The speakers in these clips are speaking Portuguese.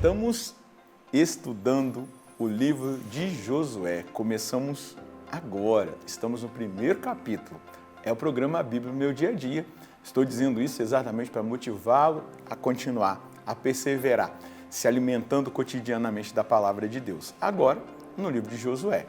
Estamos estudando o livro de Josué. Começamos agora, estamos no primeiro capítulo. É o programa Bíblia no meu dia a dia. Estou dizendo isso exatamente para motivá-lo a continuar, a perseverar, se alimentando cotidianamente da palavra de Deus. Agora, no livro de Josué.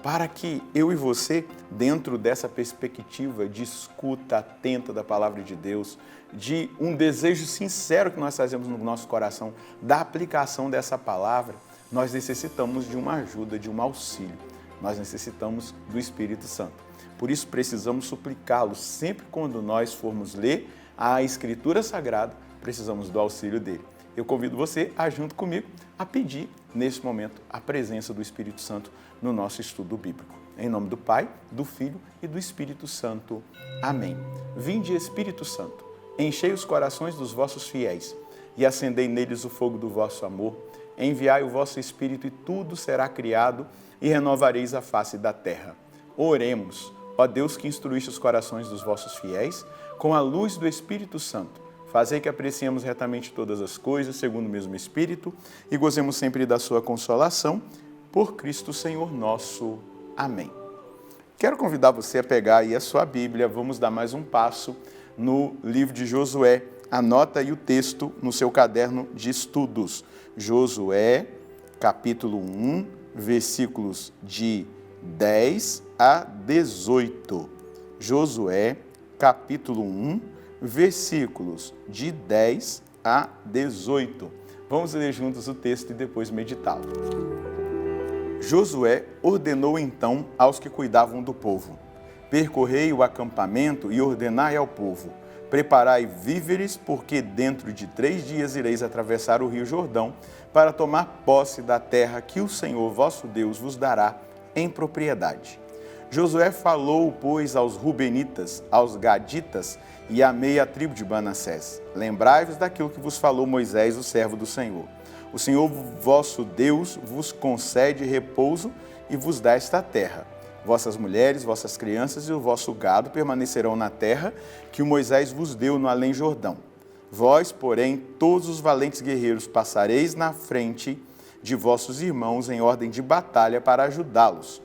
Para que eu e você, dentro dessa perspectiva de escuta atenta da palavra de Deus, de um desejo sincero que nós fazemos no nosso coração, da aplicação dessa palavra, nós necessitamos de uma ajuda, de um auxílio. Nós necessitamos do Espírito Santo. Por isso precisamos suplicá-lo sempre quando nós formos ler a Escritura Sagrada, precisamos do auxílio dele. Eu convido você a, junto comigo, a pedir, nesse momento, a presença do Espírito Santo no nosso estudo bíblico. Em nome do Pai, do Filho e do Espírito Santo. Amém. Vinde, Espírito Santo, enchei os corações dos vossos fiéis e acendei neles o fogo do vosso amor. Enviai o vosso Espírito e tudo será criado e renovareis a face da terra. Oremos, ó Deus que instruíste os corações dos vossos fiéis, com a luz do Espírito Santo. Fazei que apreciemos retamente todas as coisas, segundo o mesmo Espírito, e gozemos sempre da sua consolação, por Cristo Senhor nosso. Amém. Quero convidar você a pegar aí a sua Bíblia, vamos dar mais um passo no livro de Josué. Anota aí o texto no seu caderno de estudos. Josué, capítulo 1, versículos de 10 a 18. Josué, capítulo 1, versículos de 10 a 18. Vamos ler juntos o texto e depois meditá-lo. Josué ordenou então aos que cuidavam do povo: percorrei o acampamento e ordenai ao povo: preparai víveres, porque dentro de 3 dias ireis atravessar o rio Jordão para tomar posse da terra que o Senhor vosso Deus vos dará em propriedade. Josué falou, pois, aos Rubenitas, aos Gaditas e à meia tribo de Manassés: lembrai-vos daquilo que vos falou Moisés, o servo do Senhor. O Senhor vosso Deus vos concede repouso e vos dá esta terra. Vossas mulheres, vossas crianças e o vosso gado permanecerão na terra que o Moisés vos deu no além Jordão. Vós, porém, todos os valentes guerreiros, passareis na frente de vossos irmãos em ordem de batalha para ajudá-los,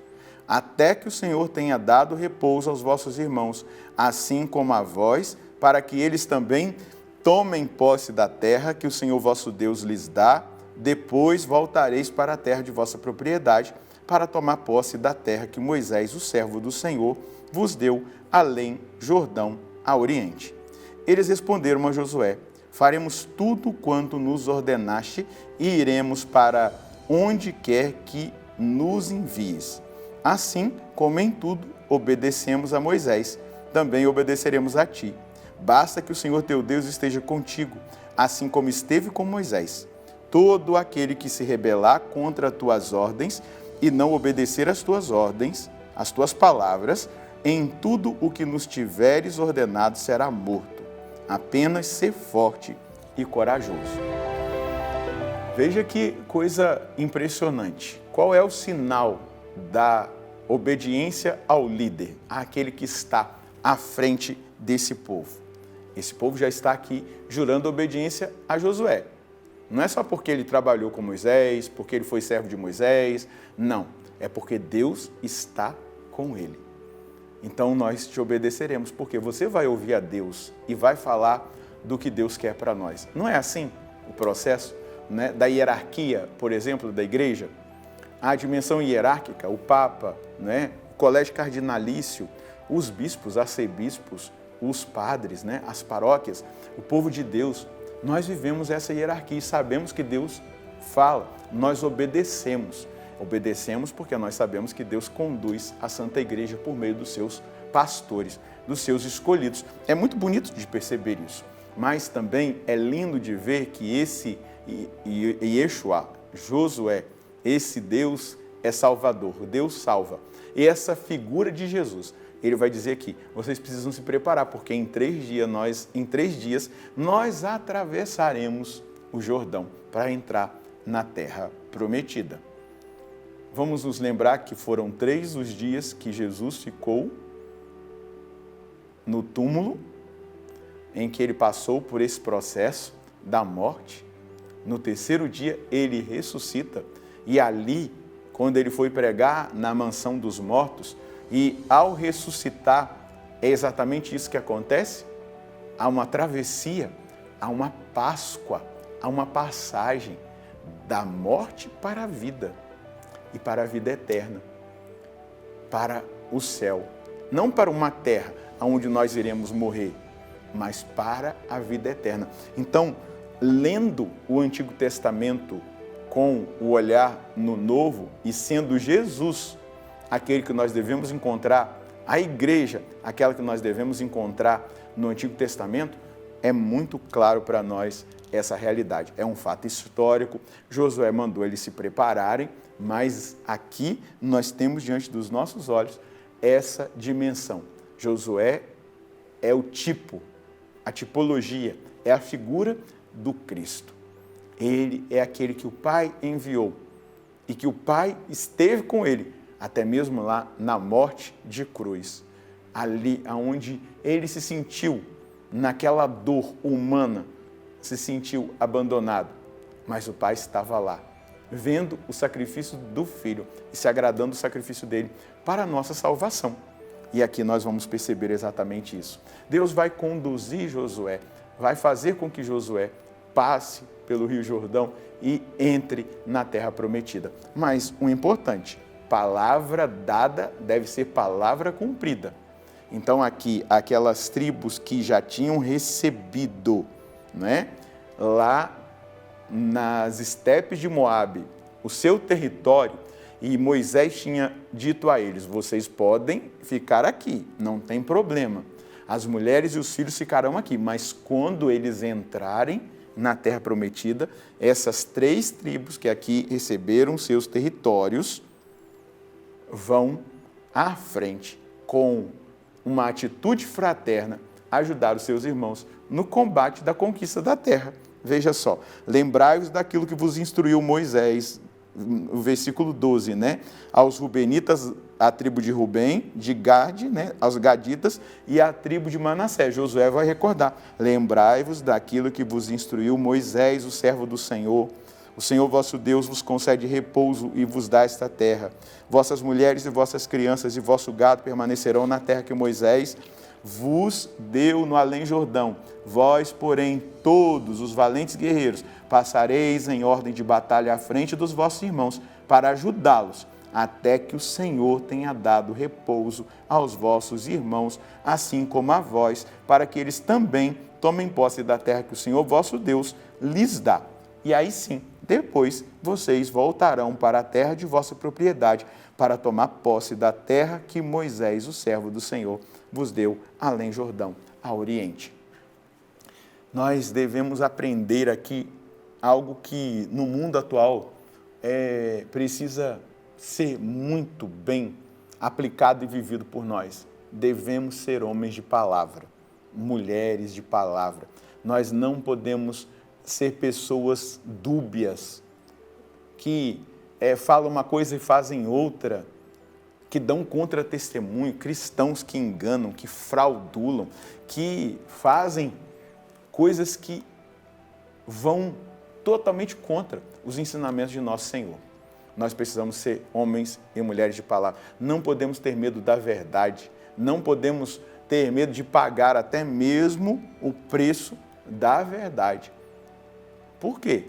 até que o Senhor tenha dado repouso aos vossos irmãos, assim como a vós, para que eles também tomem posse da terra que o Senhor vosso Deus lhes dá. Depois voltareis para a terra de vossa propriedade, para tomar posse da terra que Moisés, o servo do Senhor, vos deu além Jordão, a oriente. Eles responderam a Josué: faremos tudo quanto nos ordenaste e iremos para onde quer que nos envies. Assim como em tudo obedecemos a Moisés, também obedeceremos a ti. Basta que o Senhor teu Deus esteja contigo, assim como esteve com Moisés. Todo aquele que se rebelar contra as tuas ordens e não obedecer às tuas ordens, às tuas palavras, em tudo o que nos tiveres ordenado será morto. Apenas ser forte e corajoso. Veja que coisa impressionante. Qual é o sinal da obediência ao líder, àquele que está à frente desse povo? Esse povo já está aqui jurando obediência a Josué. Não é só porque ele trabalhou com Moisés, porque ele foi servo de Moisés, não. É porque Deus está com ele. Então nós te obedeceremos, porque você vai ouvir a Deus e vai falar do que Deus quer para nós. Não é assim o processo, né, da hierarquia, por exemplo, da igreja? A dimensão hierárquica, o Papa, né, o colégio cardinalício, os bispos, arcebispos, os padres, né, as paróquias, o povo de Deus. Nós vivemos essa hierarquia e sabemos que Deus fala, nós obedecemos. Obedecemos porque nós sabemos que Deus conduz a Santa Igreja por meio dos seus pastores, dos seus escolhidos. É muito bonito de perceber isso, mas também é lindo de ver que esse Yeshua, Josué, esse Deus é Salvador, Deus salva. E essa figura de Jesus, ele vai dizer aqui: vocês precisam se preparar, porque em 3 dias nós atravessaremos o Jordão para entrar na terra prometida. Vamos nos lembrar que foram 3 os dias que Jesus ficou no túmulo, em que ele passou por esse processo da morte, No terceiro dia, ele ressuscita. E ali, quando ele foi pregar na mansão dos mortos, e ao ressuscitar, é exatamente isso que acontece? Há uma travessia, há uma Páscoa, há uma passagem da morte para a vida e para a vida eterna, para o céu. Não para uma terra onde nós iremos morrer, mas para a vida eterna. Então, lendo o Antigo Testamento com o olhar no Novo e sendo Jesus aquele que nós devemos encontrar, a igreja, aquela que nós devemos encontrar no Antigo Testamento, é muito claro para nós essa realidade. É um fato histórico, Josué mandou eles se prepararem, mas aqui nós temos diante dos nossos olhos essa dimensão. Josué é o tipo, a tipologia, é a figura do Cristo. Ele é aquele que o Pai enviou e que o Pai esteve com ele, até mesmo lá na morte de cruz. Ali onde ele se sentiu, naquela dor humana, se sentiu abandonado. Mas o Pai estava lá, vendo o sacrifício do Filho e se agradando do sacrifício dele para a nossa salvação. E aqui nós vamos perceber exatamente isso. Deus vai conduzir Josué, vai fazer com que Josué passe pelo Rio Jordão e entre na terra prometida. Mas o importante, palavra dada deve ser palavra cumprida. Então aqui, aquelas tribos que já tinham recebido, né, lá nas estepes de Moabe, o seu território, e Moisés tinha dito a eles, vocês podem ficar aqui, não tem problema. As mulheres e os filhos ficarão aqui, mas quando eles entrarem na terra prometida, essas 3 tribos que aqui receberam seus territórios vão à frente com uma atitude fraterna, ajudar os seus irmãos no combate da conquista da terra. Veja só, lembrai-vos daquilo que vos instruiu Moisés, o versículo 12, né? Aos rubenitas, a tribo de Rubem, de Gade, né? Aos gaditas e a tribo de Manassés. Josué vai recordar, lembrai-vos daquilo que vos instruiu Moisés, o servo do Senhor. O Senhor vosso Deus vos concede repouso e vos dá esta terra. Vossas mulheres e vossas crianças e vosso gado permanecerão na terra que Moisés vos deu no além Jordão. Vós, porém, todos os valentes guerreiros, passareis em ordem de batalha à frente dos vossos irmãos, para ajudá-los, até que o Senhor tenha dado repouso aos vossos irmãos, assim como a vós, para que eles também tomem posse da terra que o Senhor vosso Deus lhes dá. E aí sim, depois vocês voltarão para a terra de vossa propriedade, para tomar posse da terra que Moisés, o servo do Senhor, vos deu além Jordão, a oriente. Nós devemos aprender aqui algo que no mundo atual precisa ser muito bem aplicado e vivido por nós. Devemos ser homens de palavra, mulheres de palavra. Nós não podemos ser pessoas dúbias, que falam uma coisa e fazem outra, que dão contra-testemunho, cristãos que enganam, que fraudulam, que fazem coisas que vão totalmente contra os ensinamentos de nosso Senhor. Nós precisamos ser homens e mulheres de palavra. Não podemos ter medo da verdade, não podemos ter medo de pagar até mesmo o preço da verdade. Por quê?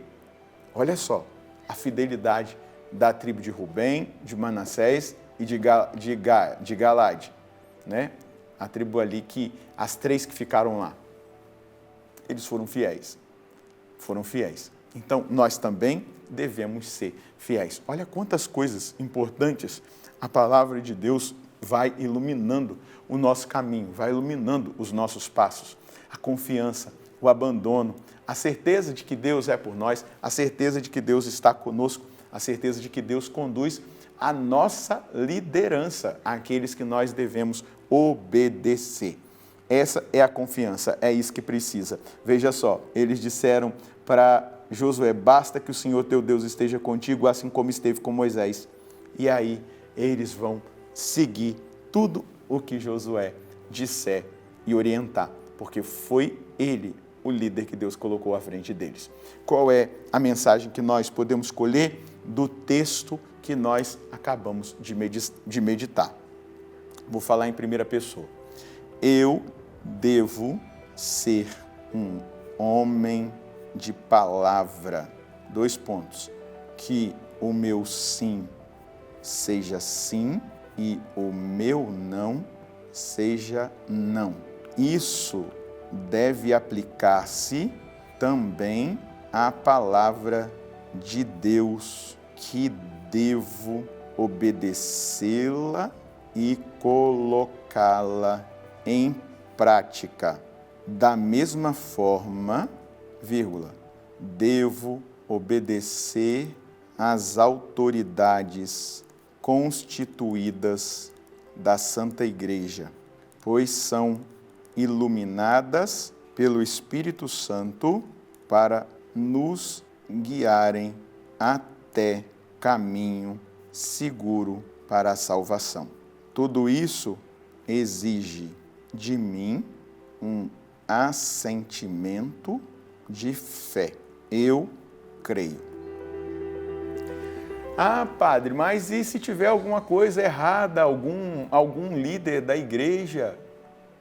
Olha só, a fidelidade da tribo de Rubem, de Manassés e de Galade, né? A tribo ali as 3 que ficaram lá, eles foram fiéis. Então, nós também devemos ser fiéis. Olha quantas coisas importantes a palavra de Deus vai iluminando o nosso caminho, vai iluminando os nossos passos. A confiança, o abandono, a certeza de que Deus é por nós, a certeza de que Deus está conosco, a certeza de que Deus conduz a nossa liderança, àqueles que nós devemos obedecer. Essa é a confiança, é isso que precisa. Veja só, eles disseram para Josué, basta que o Senhor teu Deus esteja contigo, assim como esteve com Moisés. E aí eles vão seguir tudo o que Josué disser e orientar, porque foi ele o líder que Deus colocou à frente deles. Qual é a mensagem que nós podemos colher do texto que nós acabamos de meditar? Vou falar em primeira pessoa. Eu devo ser um homem de palavra. 2 pontos. Que o meu sim seja sim e o meu não seja não. Isso deve aplicar-se também à palavra de Deus, que devo obedecê-la e colocá-la em prática. Da mesma forma, devo obedecer às autoridades constituídas da Santa Igreja, pois são iluminadas pelo Espírito Santo para nos guiarem até caminho seguro para a salvação. Tudo isso exige de mim um assentimento de fé. Eu creio. Ah, padre, mas e se tiver alguma coisa errada, algum líder da igreja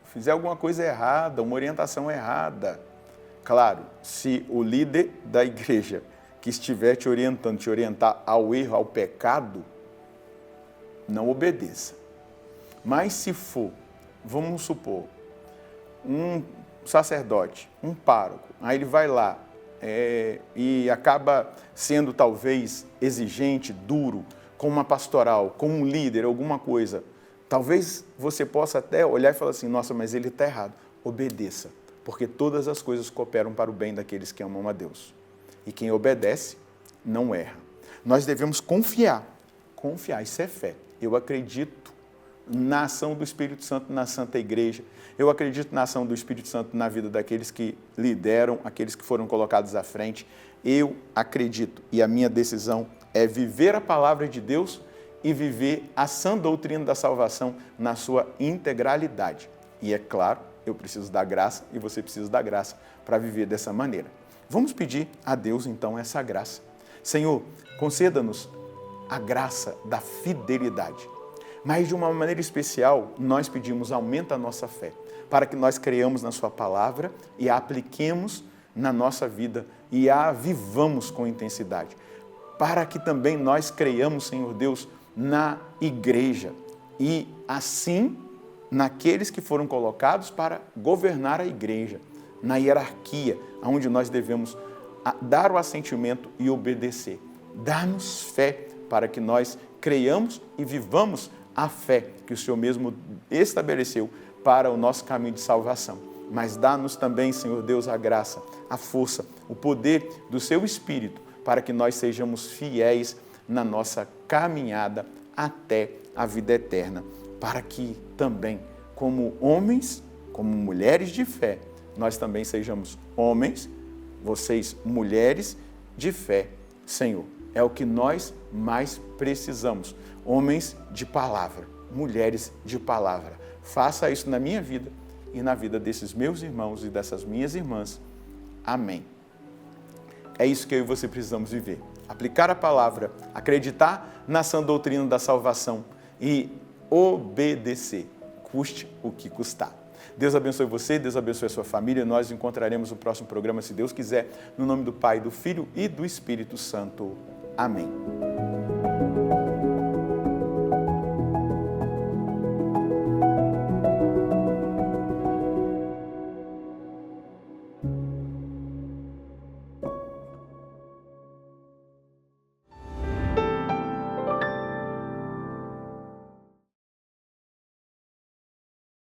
fizer alguma coisa errada, uma orientação errada? Claro, se o líder da igreja que estiver te orientar ao erro, ao pecado, não obedeça. Mas se for, vamos supor, um sacerdote, um pároco, aí ele vai lá e acaba sendo talvez exigente, duro, com uma pastoral, com um líder, alguma coisa. Talvez você possa até olhar e falar assim, nossa, mas ele está errado. Obedeça, porque todas as coisas cooperam para o bem daqueles que amam a Deus. E quem obedece, não erra. Nós devemos confiar, isso é fé. Eu acredito na ação do Espírito Santo na Santa Igreja. Eu acredito na ação do Espírito Santo na vida daqueles que lideram, aqueles que foram colocados à frente. Eu acredito e a minha decisão é viver a palavra de Deus e viver a sã doutrina da salvação na sua integralidade. E é claro, eu preciso da graça e você precisa da graça para viver dessa maneira. Vamos pedir a Deus então essa graça. Senhor, conceda-nos a graça da fidelidade. Mas de uma maneira especial, nós pedimos, aumenta a nossa fé, para que nós creiamos na sua palavra e a apliquemos na nossa vida e a vivamos com intensidade. Para que também nós creiamos, Senhor Deus, na igreja e assim naqueles que foram colocados para governar a igreja, na hierarquia, onde nós devemos dar o assentimento e obedecer. Dá-nos fé para que nós creiamos e vivamos a fé que o Senhor mesmo estabeleceu para o nosso caminho de salvação. Mas dá-nos também, Senhor Deus, a graça, a força, o poder do Seu Espírito para que nós sejamos fiéis na nossa caminhada até a vida eterna, para que também, como homens, como mulheres de fé, nós também sejamos homens, vocês mulheres de fé, Senhor. É o que nós mais precisamos. Homens de palavra, mulheres de palavra. Faça isso na minha vida e na vida desses meus irmãos e dessas minhas irmãs. Amém. É isso que eu e você precisamos viver. Aplicar a palavra, acreditar na sã doutrina da salvação e obedecer, custe o que custar. Deus abençoe você, Deus abençoe a sua família. Nós nos encontraremos no próximo programa, se Deus quiser, no nome do Pai, do Filho e do Espírito Santo. Amém.